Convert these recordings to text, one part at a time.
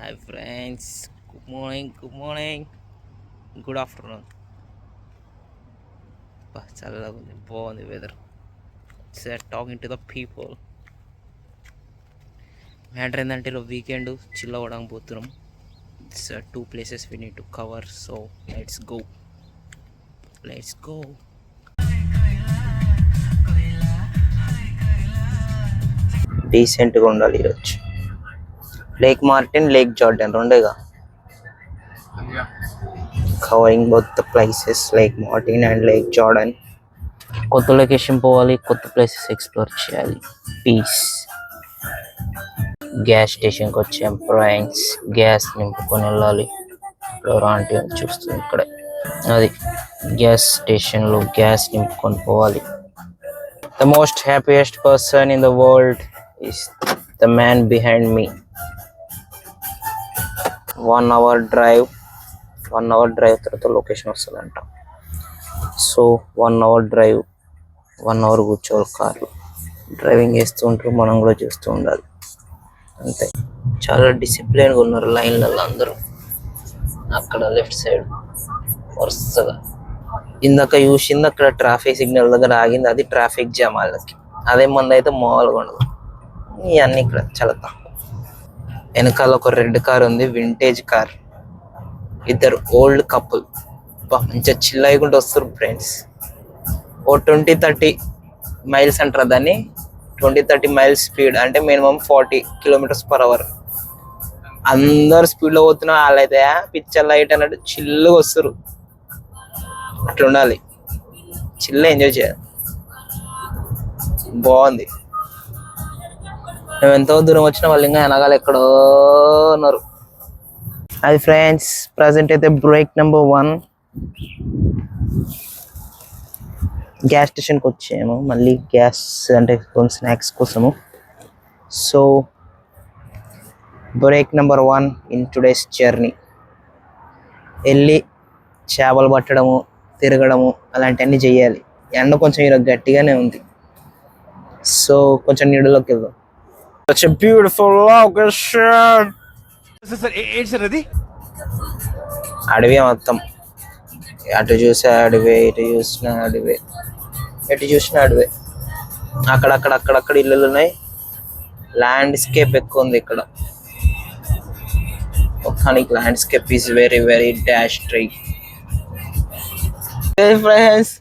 Hi friends, good morning, good afternoon. చల్లగా ఉంది, బాగుంది weather. Sir talking to the people. Matter ఏంటంటే ఈరోజు వీకెండ్ చిల్ అవ్వడానికి పోతున్నాం. Sir 2 places we need to cover, so let's go. డీసెంట్గా ఉండాలి ఈరోజు. లేక్ మార్టిన్, లేక్ జార్డన్ రెండేగా. Covering both the places, Lake Martin and Lake Jordan. కొత్త location పోవాలి, కొత్త ప్లేసెస్ ఎక్స్ప్లోర్ చేయాలి. పీస్. గ్యాస్ స్టేషన్కి వచ్చాం ఫ్రెండ్స్. గ్యాస్ నింపుకొని వెళ్ళాలి. ఆంటీ చూస్తుంది ఇక్కడ. అది గ్యాస్ స్టేషన్లో గ్యాస్ నింపుకొని పోవాలి. The most happiest person in the world is the man behind me. 1 hour drive తర్వాత లొకేషన్ వస్తుందంట. సో 1 hour డ్రైవ్, 1 hour కూర్చోవాలి కార్లో. డ్రైవింగ్ చేస్తూ ఉంటారు, మనం కూడా చూస్తూ ఉండాలి అంతే. చాలా డిసిప్లిన్గా ఉన్నారు లైన్లలో అందరూ. అక్కడ లెఫ్ట్ సైడ్ వరుసగా ఇందాక చూసింది, అక్కడ ట్రాఫిక్ సిగ్నల్ దగ్గర ఆగింది, అది ట్రాఫిక్ జామ్ వాళ్ళకి. అదే మంది అయితే మామూలుగా ఉండదు. ఇవన్నీ ఇక్కడ చాలా తక్కువ. వెనకాల ఒక రెడ్ కార్ ఉంది, వింటేజ్ కార్. ఇద్దరు ఓల్డ్ కపుల్ మంచిగా చిల్ అయ్యకుండా వస్తారు ఫ్రెండ్స్. ఓ 20-30 miles అంటారు దాన్ని. 20-30 miles స్పీడ్ అంటే మినిమం 40 km/h. అందరు స్పీడ్లో పోతున్నా, వాళ్ళైతే పిక్చర్ లైట్ అన్నట్టు చిల్లుగా వస్తారు. అట్లా ఉండాలి, చిల్ ఎంజాయ్ చేయాలి. బాగుంది. మేము ఎంతో దూరం వచ్చినా వాళ్ళు ఇంకా వెనకాల ఎక్కడో ఉన్నారు. అది ఫ్రెండ్స్, ప్రజెంట్ అయితే బ్రేక్ నెంబర్ 1. గ్యాస్ స్టేషన్కి వచ్చాము, మళ్ళీ గ్యాస్ అంటే కొన్ని స్నాక్స్ కోసము. So break number 1 in today's journey. వెళ్ళి చేపలు పట్టడము, తిరగడము అలాంటివన్నీ చేయాలి. ఎండ కొంచెం ఈరోజు గట్టిగానే ఉంది, సో కొంచెం నీడలోకి వెళ్దాం. Such a beautiful location. అడవి మొత్తం, అటు చూసే అడవే, ఇటు చూసిన అడవే, ఎటు చూసిన అడవే. అక్కడక్కడ ఇల్లులు ఉన్నాయి. ల్యాండ్స్కేప్ ఎక్కువ ఉంది ఇక్కడ. మొత్తానికి landscape is very very dash tree. Friends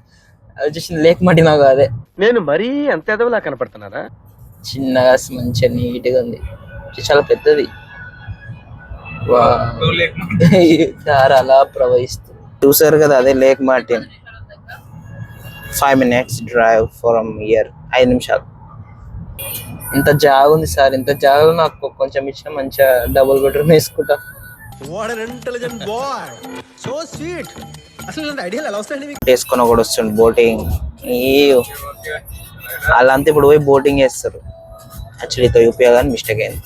అది చూసిన లేక్ మటినా కాదే. నేను మరీ అంత ఎదవలా కనపడుతున్నారా? చిన్నగా మంచిగా నీట్గా ఉంది, చాలా పెద్దది. అలా ప్రవహిస్తుంది, చూసారు కదా, అదే lake Martin. 5 minutes drive from here. 5 నిమిషాలు. ఇంత జాగ ఉంది సార్, ఇంత జాగలో నాకు కొంచెం ఇచ్చిన మంచిగా డబుల్ బెడ్రూమ్ వేసుకుంటా. వేసుకొని కూడా వస్తుంది బోటింగ్. వాళ్ళంతా ఇప్పుడు పోయి బోటింగ్ చేస్తారు. యాక్చువల్లీ యూపీఆ కానీ మిస్టేక్ అయింది.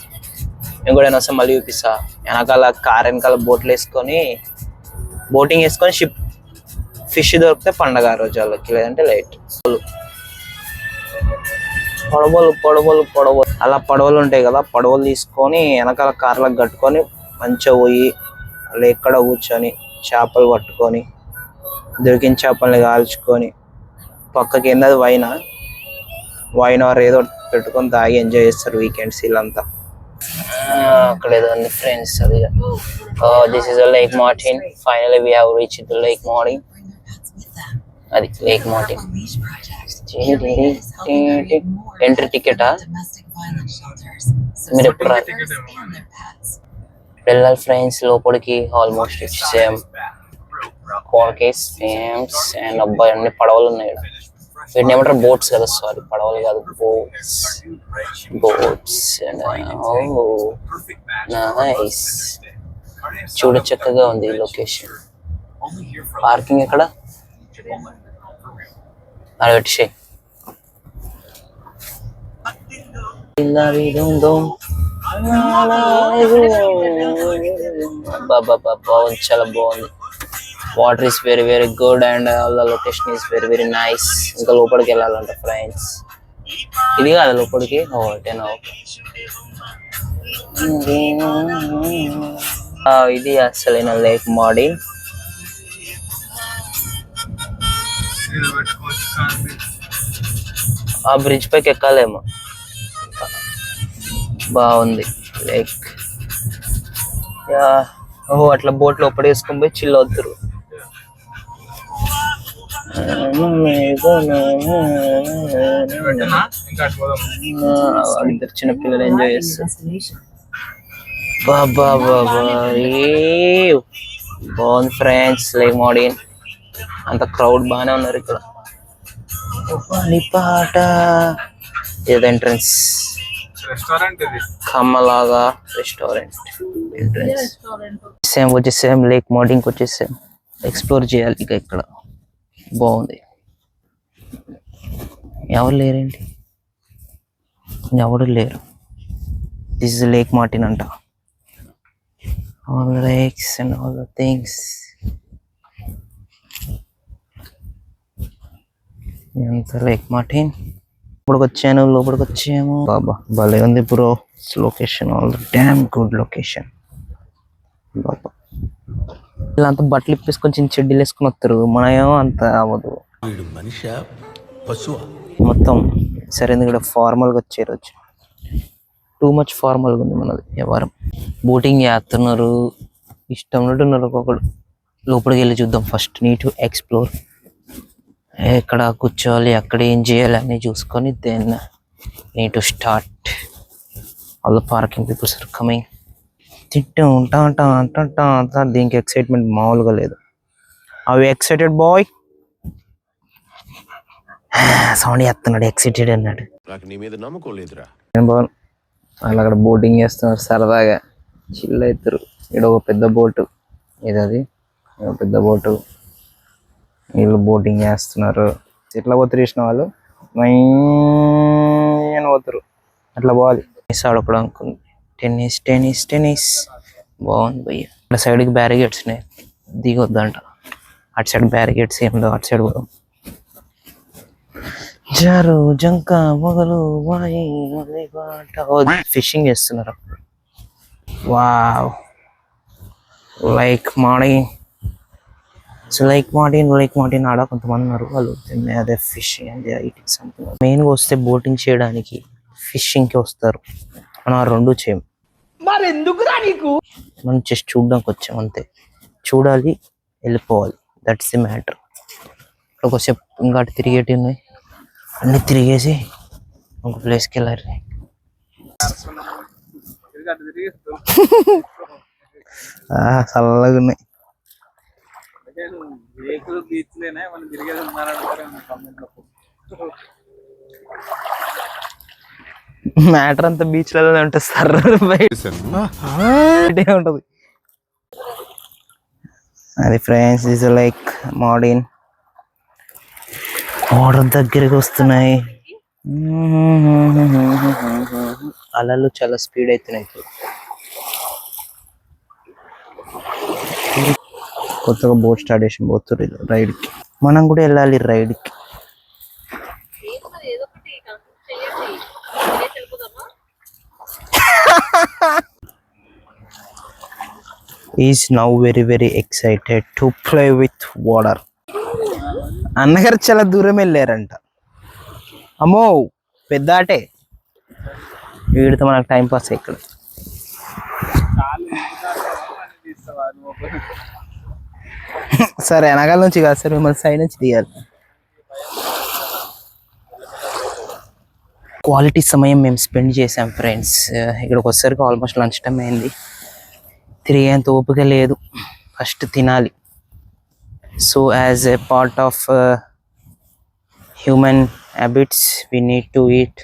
నేను కూడా వస్తాను, మళ్ళీ చూపిస్తా. వెనకాల కార్ వెనకాల బోట్లు వేసుకొని బోటింగ్ వేసుకొని షిప్ ఫిష్ దొరికితే పండగ ఆ రోజు వాళ్ళకి, లేదంటే లైట్. పడవలు అలా పడవలు ఉంటాయి కదా, పడవలు తీసుకొని వెనకాల కార్లకు కట్టుకొని మంచిగా పోయి వాళ్ళు ఎక్కడ కూర్చొని చేపలు పట్టుకొని దొరికిన చేపల్ని కాల్చుకొని పక్కకి ఏంది వైన్ ఆర్ ఏదో పెట్టుకొని తాగి ఎంజాయ్ చేస్తారు వీకెండ్స్ వీళ్ళంతా. అక్కడ ఏదో ఉంది ఫ్రెండ్స్, అది this is lake Martin. Finally we have reached the lake Martin. అది లేక్ మార్టిన్. ఎంట్రీ టికెటా? మీరు ఎప్పుడు వెళ్ళాలి ఫ్రెండ్స్ లోపలికి? ఆల్మోస్ట్ సేమ్ కోర్కేస్ ఫేమ్స్ అండ్ అబ్బాయి అన్ని పడవలు ఉన్నాయి. వీటిని ఏమంటారు? బోట్స్ కదా, సారీ పడవలు కాదు, బోట్స్. నైస్, చూడ చక్కగా ఉంది లొకేషన్. పార్కింగ్ ఎక్కడ? అది పెట్టి చాలా బాగుంది. Water is very very good and all the location is very very nice. ఇంకా లోపలికి వెళ్ళాలంట ఫ్రెండ్స్. ఇది కాదు లోపలికి. ఇది అసలైన లేక్ మార్డిన్. ఆ బ్రిడ్జ్ పైకి ఎక్కాలేమో, బాగుంది లేక్. ఓహో అట్లా బోట్ లోపల వేసుకొని పోయి చిల్ అవుతారు. ఇద్దరు చిన్నపిల్లలు ఎంజాయ్ చేస్తారు. బాబా బాబా బాగుంది ఫ్రెండ్స్ లేక్ మార్డిన్. అంత క్రౌడ్ బాగానే ఉన్నారు ఇక్కడ. పాట ఏదో ఎంట్రన్స్ రెస్టారెంట్ ఇది, కమ్మలాగా రెస్టారెంట్ ఎంట్రన్స్. వచ్చేసాం లేక్ మార్డిన్కి వచ్చేసాం. ఎక్స్ప్లోర్ చేయాలి ఇక ఇక్కడ. బాగుంది. ఎవరు లేరేంటి? ఎవరు లేరు. దిస్ ఇస్ లేక్ మార్టిన్ అంట. All lakes and all the things. ఎంత లేక్ మార్టిన్. లోపలికి వచ్చాము. బాబా భలే ఉంది bro location. All damn good location. బాబా ఇలా అంత బట్టలు ఇప్పేసుకొని చిన్న చెడ్డీలు వేసుకొని వస్తారు. మన ఏమో అంత అవ్వదు మొత్తం. సరే ఎందుకంటే ఫార్మల్గా వచ్చే రోజు టూ మచ్ ఫార్మల్గా ఉంది మనది వ్యవహారం. బోటింగ్ చేస్తున్నారు, ఇష్టం ఉన్నట్టు ఉన్నారు ఒక్కొక్కడు. లోపలికి వెళ్ళి చూద్దాం ఫస్ట్. Neat explore. ఎక్కడ కూర్చోవాలి, అక్కడ ఏం చేయాలి అన్నీ చూసుకొని then neat start. All the parking peoples are coming. తింటూ ఉంటా. దీనికి ఎక్సైట్మెంట్ మామూలుగా లేదు. అవి ఎక్సైటెడ్ బాయ్ సౌండ్ చేస్తున్నాడు. ఎక్సైటెడ్ అన్నాడు. వాళ్ళు అక్కడ బోటింగ్ చేస్తున్నారు సరదాగా చిల్ అవుతారు. ఇక్కడ ఒక పెద్ద బోటు, ఇది పెద్ద బోటు. వీళ్ళు బోటింగ్ చేస్తున్నారు. ఎట్లా పోతారు ఇచ్చిన వాళ్ళు అని పోతారు. అట్లా పోవాలి. ఆడకూడదు అనుకుంది. టెన్నిస్ బాగుంది భయ్య. అక్కడ సైడ్కి బ్యారిగేట్స్ ఉన్నాయి, దిగొద్దంట. అటు సైడ్ బ్యారిగేట్స్ ఏమిలో అటు సైడ్ పోదాం. జారు జంక మొగలు ఫిషింగ్ చేస్తున్నారు. Wow like morning. So like Martin ఆడ కొంతమంది ఉన్నారు. వాళ్ళు అదే ఫిషింగ్ అండ్ ఈటింగ్ సంథింగ్. మెయిన్గా వస్తే బోటింగ్ చేయడానికి, ఫిషింగ్కి వస్తారు. మనం ఆ రెండు చేయం. మనం జస్ట్ చూడడానికి వచ్చాం అంతే. చూడాలి, వెళ్ళిపోవాలి. That's the matter. ఒకసేపు ఇంకా అటు తిరిగేటి ఉన్నాయి, అన్ని తిరిగేసి ఒక ప్లేస్కి వెళ్ళారు. చల్లగా ఉన్నాయి. మ్యాటర్ అంతా బీచ్లలో ఉంటుంది సార్. ఉంటది అది friends. Is like Martin. Water దగ్గరికి వస్తున్నాయి. అలలు చాలా స్పీడ్ అవుతున్నాయి. కొత్తగా బోట్ స్టార్ట్ చేసి పోతున్నారు రైడ్కి. మనం కూడా వెళ్ళాలి రైడ్కి. Is now very excited to play with water. అన్నగారు చాలా దూరం వెళ్ళారంట. అమ్మో పెద్ద ఆటే. వీడితో మనకు టైం పాస్ ఇక్కడ. సరే వెనకాల నుంచి కాదు సార్, మిమ్మల్ని సైడ్ నుంచి తీయాలి. క్వాలిటీ సమయం మేము స్పెండ్ చేసాం ఫ్రెండ్స్. ఇక్కడికి వచ్చేసరికి ఆల్మోస్ట్ లంచ్ టైం అయింది. తిరిగేంత ఓపిక లేదు. ఫస్ట్ తినాలి. So as a part of human habits we need to eat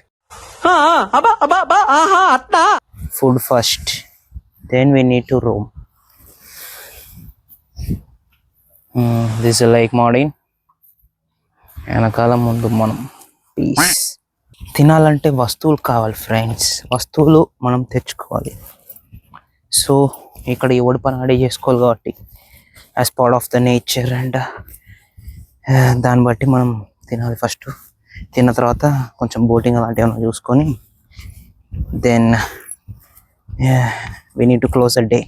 food first, then we need to roam. This is like morning. వెనకాల ముందు మనం పీస్. తినాలంటే వస్తువులు కావాలి ఫ్రెండ్స్. వస్తువులు మనం తెచ్చుకోవాలి. సో ఇక్కడ ఎవడి పని ఆడే చేసుకోవాలి కాబట్టి as part of the nature. And దాన్ని బట్టి మనం తినాలి. ఫస్ట్ తిన్న తర్వాత కొంచెం బోటింగ్ అలాంటివి ఏమైనా చూసుకొని then we need to close a day.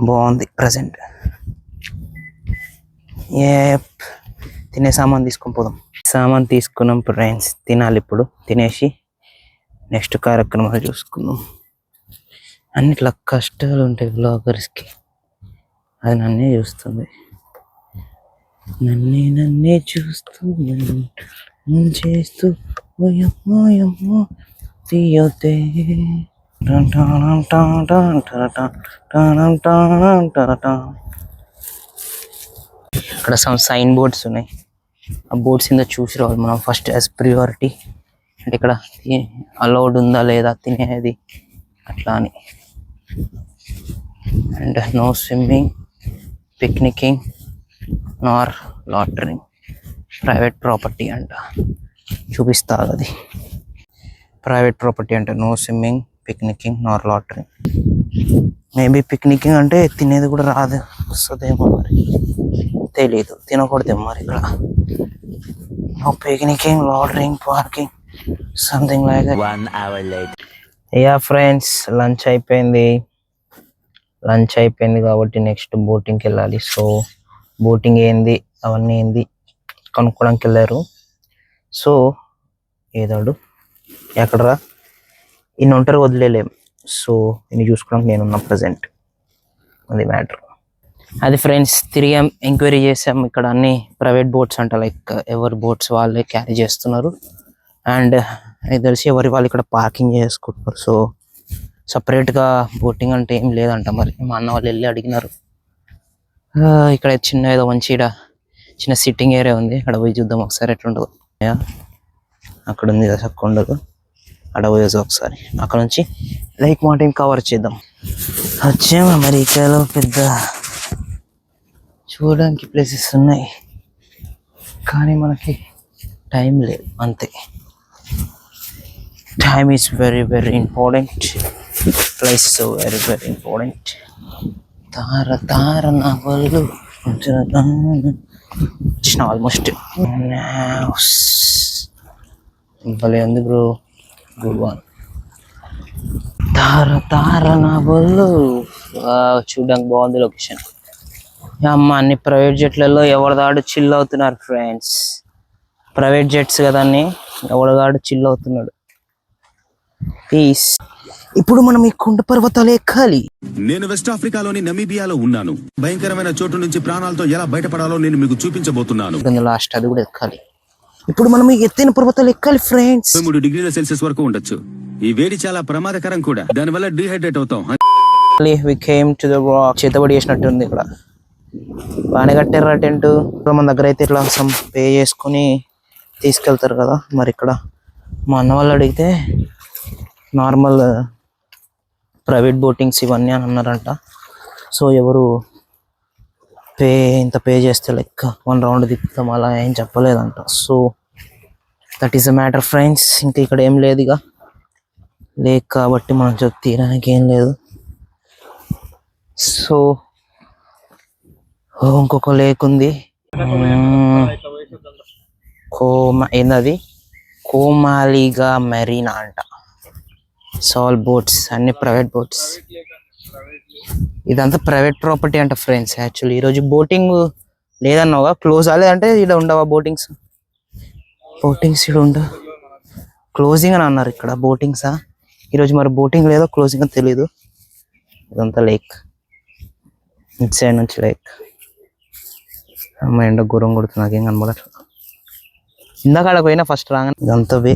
బాగుంది ప్రజెంట్. తినే సామాన్ తీసుకొని పోదాం. సామాన్ తీసుకున్నాం ఫ్రెండ్స్, తినాలి. ఇప్పుడు తినేసి నెక్స్ట్ కార్యక్రమాలు చూసుకుందాం. అన్నిట్లా కష్టాలు ఉంటాయి బ్లాగర్స్కి, అది నన్నే చూస్తుంది. నన్నే చూస్తూ చేస్తూ తీయతే. ఇక్కడ సైన్ బోర్డ్స్ ఉన్నాయి. ఆ బోర్డ్స్ కింద చూసి రావాలి మనం ఫస్ట్ యాజ్ ప్రియారిటీ. అంటే ఇక్కడ అలౌడ్ ఉందా లేదా తినేది అట్లా అని. And no swimming, పిక్నికింగ్ Nar లాటరింగ్. Private property అంట, చూపిస్తా. అది ప్రైవేట్ ప్రాపర్టీ అంటే నో స్విమ్మింగ్, పిక్నికింగ్ నార్ లాటరింగ్. మేబీ పిక్నికింగ్ అంటే తినేది కూడా రాదు వస్తుందేమో, మరి తెలీదు. తినకూడదు మరి ఇక్కడ. No picnicking, loitering, parking, something like that. 1 hour later. Yeah friends, lunch అయిపోయింది కాబట్టి నెక్స్ట్ బోటింగ్కి వెళ్ళాలి. సో బోటింగ్ ఏంది అవన్నీ ఏంది కనుక్కోడానికి వెళ్ళారు. సో ఏదాడు ఎక్కడరా ఇన్ని ఒంటరి వదిలేలేం. సో ఇన్ని చూసుకోవడానికి నేనున్నా ప్రజెంట్. అది మ్యాటర్. అది ఫ్రెండ్స్, తిరిగాం, ఎంక్వైరీ చేసాం. ఇక్కడ అన్ని ప్రైవేట్ బోట్స్ అంట, లైక్ ఎవరి బోట్స్ వాళ్ళే క్యారీ చేస్తున్నారు. అండ్ అది తెలిసి ఎవరి వాళ్ళు ఇక్కడ పార్కింగ్ చేసుకుంటున్నారు. సో సపరేట్గా బోటింగ్ అంటే ఏం లేదంట. మరి మా అన్న వాళ్ళు వెళ్ళి అడిగినారు. ఇక్కడ చిన్న ఏదో మంచి చిన్న సిట్టింగ్ ఏరియా ఉంది, అక్కడ పోయి చూద్దాం ఒకసారి ఎట్లుంటుందో. అక్కడ ఉంది కదా ఉండదు, అక్కడ పోయేది ఒకసారి. అక్కడ నుంచి లైక్ మౌంటైన్ కవర్ చేద్దాం. వచ్చాము అమెరికాలో. పెద్ద చూడడానికి ప్లేసెస్ ఉన్నాయి కానీ మనకి టైం లేదు, అంతే. Time is very very important. Place very very important. తార నా వాళ్ళు వచ్చిన ఆల్మోస్ట్. భలే ఉంది బ్రో, గుడ్ వన్. తార నా వాళ్ళు చూడడానికి బాగుంది లొకేషన్. అమ్మ, అన్ని ప్రైవేట్ జెట్లలో ఎవరిదాడు చిల్ అవుతున్నారు ఫ్రెండ్స్. ప్రైవేట్ జెట్స్ కదా అన్ని, ఎవరిదాడు చిల్ అవుతున్నాడు. పీస్. ఇప్పుడు మనం ఈ కొండ పర్వతాలు ఎక్కాలి. నేను వెస్ట్ ఆఫ్రికాలోని నమీబియాలో ఉన్నాను. భయంకరమైన చోటు నుంచి ప్రాణాలతో ఎలా బయటపడాలో నేను మీకు చూపించబోతున్నాను. లాస్ట్ అది కూడా ఎక్కాలి. ఇప్పుడు మనం ఈ ఎత్తైన పర్వతాలు ఎక్కాలి ఫ్రెండ్స్. 3 డిగ్రీల సెల్సియస్ వరకు ఉండొచ్చు. ఈ వేడి చాలా ప్రమాదకరం కూడా, దానివల్ల డీహైడ్రేట్ అవుతాం. We came to the rock. చేతబడి చేసినట్టు ఉంది ఇక్కడ. బాగానే కట్టారా టెంట్. మన దగ్గర అయితే ఇట్లా పే చేసుకుని తీసుకెళ్తారు కదా. మరి ఇక్కడ మా అన్న వాళ్ళు అడిగితే నార్మల్ ప్రైవేట్ బోటింగ్స్ ఇవన్నీ అని అన్నారంట. సో ఎవరు ఇంత పే చేస్తే లెక్క 1 రౌండ్ తిప్పుతాం అలా ఏం చెప్పలేదంట. So that is a matter friends. ఇంకా ఇక్కడ ఏం లేదు, ఇక లేక్ కాబట్టి మనం తీయడానికి ఏం లేదు. సో ఇంకొక లేక్ ఉంది, ఏందది కోమాలిగా మెరీనా అంట. సాల్ బోట్స్, అన్ని ప్రైవేట్ బోట్స్. ఇదంతా ప్రైవేట్ ప్రాపర్టీ అంట ఫ్రెండ్స్. యాక్చువల్లీ ఈరోజు బోటింగ్ లేదన్నావుగా, క్లోజ్ అవ్వలేదంటే ఇక్కడ ఉండవా బోటింగ్స్? ఇక్కడ ఉండవు, క్లోజింగ్ అని అన్నారు ఇక్కడ. బోటింగ్సా ఈరోజు? మరి బోటింగ్ లేదో క్లోజింగ్ అని తెలీదు. ఇదంతా లేక్, ఇటు సైడ్ నుంచి లేక్. అమ్మ ఎండ ఘోరం కొడుతుంది, నాకేం కనబడట్లేదు. ఇందాక ఆడ పోయినా ఫస్ట్ రాగానే. ఇదంతా వే.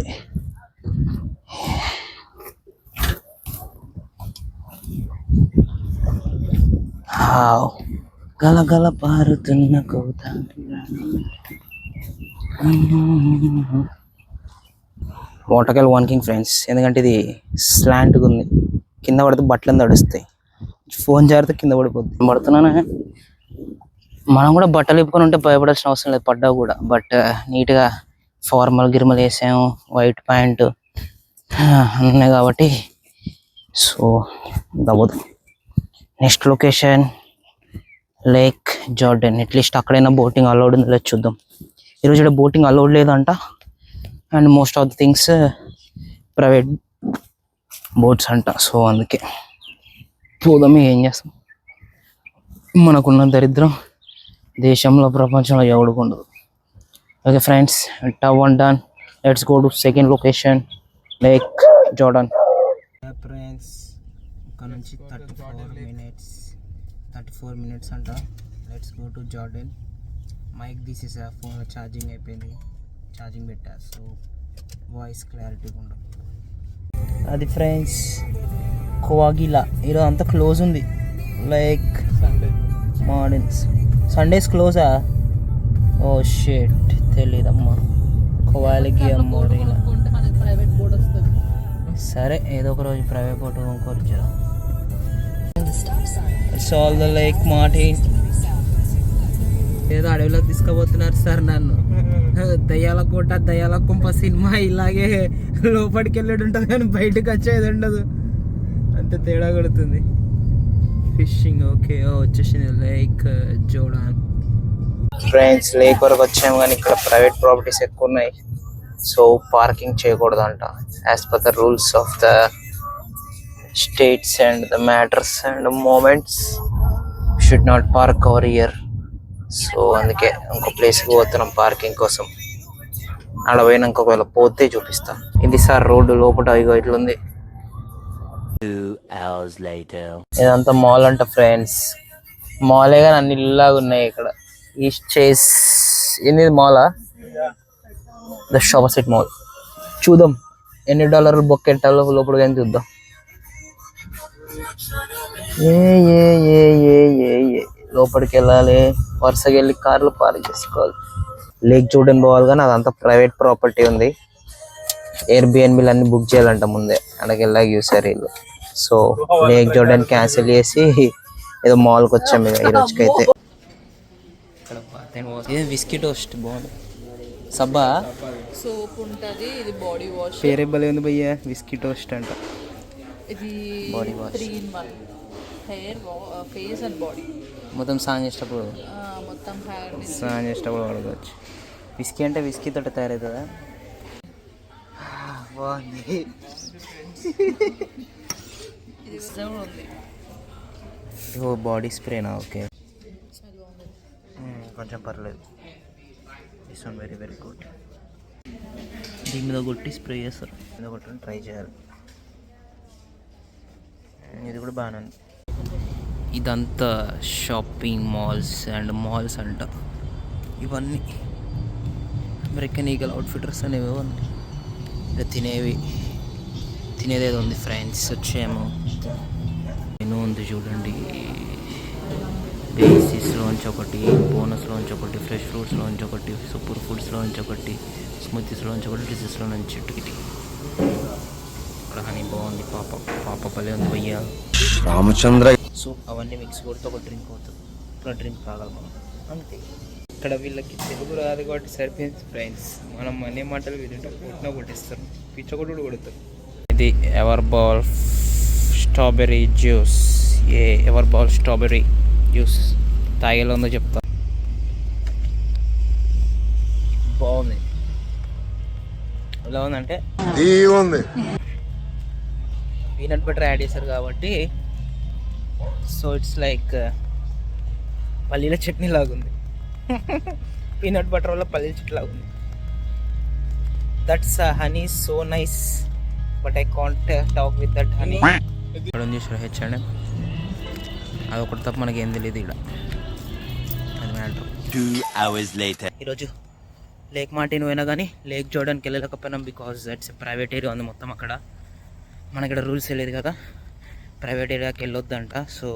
గలగల పారుతున్న కోత. వాటర్కెల్ వాకింగ్ ఫ్రెండ్స్, ఎందుకంటే ఇది స్లాంట్గా ఉంది. కింద పడితే బట్టలు తడుస్తాయి, ఫోన్ జారితే కింద పడిపోద్ది. పడుతున్నానా? మనం కూడా బట్టలు ఇప్పుకొని ఉంటే భయపడాల్సిన అవసరం లేదు, పడ్డా కూడా. బట్ నీట్గా ఫార్మల్ గిర్మల్ వేసాము, వైట్ ప్యాంటు ఉన్నాయి కాబట్టి సో దవ్వదు. Next location lake Jordan. At least అక్కడైనా బోటింగ్ అలౌడ్ ఉందో లేదు చూద్దాం. ఈరోజు ఇక్కడ బోటింగ్ అలౌడ్ లేదంట. And most of the things boats అంట. సో అందుకే పోదామే, ఏం చేస్తాం, మనకున్న దరిద్రం దేశంలో ప్రపంచంలో ఎవడికి ఉండదు. Okay friends, tower done. Let's go to second location, lake Jordan. Friends ఇక్కడ నుంచి 34 మినిట్స్ అంట. Let's go to Jordan. Mic తీసేసా, ఫోన్ ఛార్జింగ్ అయిపోయింది, ఛార్జింగ్ పెట్టా, సో వాయిస్ క్లారిటీ ఉండదు. అది ఫ్రెండ్స్ కోవాగిలా. ఈరోజు అంతా క్లోజ్ ఉంది, లైక్ మార్నింగ్స్ సండేస్ క్లోజా? ఓ షిట్, తెలీదమ్మా. కోవాలికి అమ్మోరీలా. సరే ఏదో ఒక రోజు ప్రైవేట్ బోట్ కొనుక్కోరు. It's all the like Martin. ఏదో అడవిలోకి తీసుకుపోతున్నారు సార్ నన్ను. దయ్యాల కోట దయ్యాల కుంప సినిమా ఇలాగే లోపలికి వెళ్ళేది ఉంటుంది కానీ బయటకు వచ్చేది ఉండదు, అంత తేడా కొడుతుంది. ఫిషింగ్ ఓకే వచ్చేసింది లేక్ జోర్డాన్. ఫ్రెండ్స్ లేక్ వరకు వచ్చాము కానీ ఇక్కడ ప్రైవేట్ ప్రాపర్టీస్ ఎక్కువ ఉన్నాయి, సో పార్కింగ్ చేయకూడదు అంట. As per the rules of the states and the matters and moments should not park over here. So అందుకే ఇంకో ప్లేస్కి పోతున్నాం పార్కింగ్ కోసం. ఆడ పోయినాక ఒకవేళ పోతే చూపిస్తా. ఇది సార్ రోడ్డు లోపల ఇగో ఇట్లుంది. 2 hours later. ఇదంతా మాల్ అంట ఫ్రెండ్స్. మాలే కానీ అన్ని ఇల్లాగా ఉన్నాయి ఇక్కడ. ఈస్ట్ చేస్ ఇది మాలా? The shop set mall. చూద్దాం ఎన్ని డాలర్లు బొక్కెట్టాలో లోపల కానీ చూద్దాం. ఏ ఏ ఏ ఏ ఏ ఏ లోపలికి వెళ్ళాలి, వరుసగా వెళ్ళి కార్లు పార్క్ చేసుకోవాలి. లేక్ జోర్డాన్ పోవాలి కానీ అదంతా ప్రైవేట్ ప్రాపర్టీ ఉంది. ఎయిర్బిఎన్బిలు అన్ని బుక్ చేయాలంట ముందే, అక్కడికి వెళ్ళాక చూసారు వీళ్ళు. సో లేక్ జోర్డాన్ క్యాన్సిల్ చేసి ఏదో మాల్కి వచ్చాము ఇక ఈ రోజుకైతే. ఇక్కడ విస్కీ టోస్ట్ బాగుంది. సబ్బా సోప్ ఉంటుంది, ఇది బాడీ వాష్. పేరే భలే ఉంది భయ్యా, విస్కీ టోస్ట్ అంట. ఇది body wash 3-in-1 hair face and body. మొత్తం స్నానం చేసేటప్పుడు మొత్తం హెయిర్ స్నానం చేసేటప్పుడు వాడుకోవచ్చు. విస్కీ అంటే విస్కీ తోటి తయారవుతుందా? బాగుంది. ఇది ఉంది. ఓ బాడీ స్ప్రేనా? ఓకే కొంచెం పర్లేదు. This one very very good. దీని మీద కొట్టి స్ప్రే చేస్తారు, మీద కొట్టి ట్రై చేయాలి. ఇది కూడా బాగానే ఉంది. ఇదంతా షాపింగ్ మాల్స్ అండ్ మాల్స్ అంట. ఇవన్నీ అమెరికన్ ఈగల్ అవుట్ఫిట్టర్స్ అనేవి ఉన్నాయి. ఇలా తినేదేదో ఉంది ఫ్రెండ్స్. వచ్చాము, మెనూ ఉంది చూడండి. బేసిస్లోంచి ఒకటి, బోనస్లోంచి ఒకటి, ఫ్రెష్ ఫ్రూట్స్లోంచి ఒకటి, సూపర్ ఫుడ్స్లోంచి ఒకటి, స్మూతీస్లోంచి ఒకటి, డిజెస్లో నుంచి ఒకటి. ఇక్కడ హనీ బాగుంది, పాప పల్లె ఉంది భయ్యా రామచంద్ర. సో అవన్నీ మిక్స్ కొడితే ఒక డ్రింక్ అవుతుంది. ఇక్కడ డ్రింక్ తాగాలి మనం అంతే. ఇక్కడ వీళ్ళకి తెలుగు రాదు కాబట్టి సరిపోయింది ఫ్రెండ్స్. మనం అనే మాటలు వీళ్ళంటే కొట్టినా కొట్టిస్తారు, పిచ్చగొట్టు కూడా కొడతారు. ఇది ever ball strawberry juice. Ever ball strawberry juice తాగేలా ఉందో చెప్తా. బాగుంది. ఎలా ఉందంటే పీనట్ బటర్ యాడ్ చేశారు కాబట్టి సో ఇట్స్ లైక్ పల్లీల చట్నీ లాగుంది. పీనట్ బటర్ వల్ల పల్లీల చట్నీ లాగుంది. That's honey so nice but I can't talk with that honey. ఇక్కడ ఉంది చూసారు H&M. అది ఒకటి తప్ప మనకి ఏం తెలియదు ఇక్కడ. అది మ్యాటర్. 2 hours later. ఈరోజు లేక్ మార్టిన్ పోయినా కానీ లేక్ జోర్డాన్కి వెళ్ళలేకపోయినాం బికాజ్ దట్స్ ప్రైవేట్ ఏరియా ఉంది మొత్తం అక్కడ. మన ఇక్కడ రూల్స్ తెలియదు కదా, ప్రైవేట్ ఏరియాకి వెళ్ళొద్దంట. సో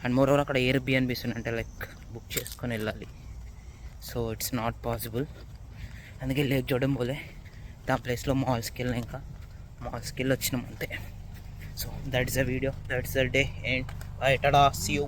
అండ్ మోర్ ఓవర్ అక్కడ ఎయిర్బిఎన్బీస్ అంటే లైక్ బుక్ చేసుకొని వెళ్ళాలి. So it's not possible. అందుకే లేక్ జోర్డాన్ పోలే, దాని ప్లేస్లో మాల్స్కి వెళ్ళినా, ఇంకా మాల్స్కి వెళ్ళి వచ్చినాం అంతే. So that's the video, that's the day and bye tata, see you.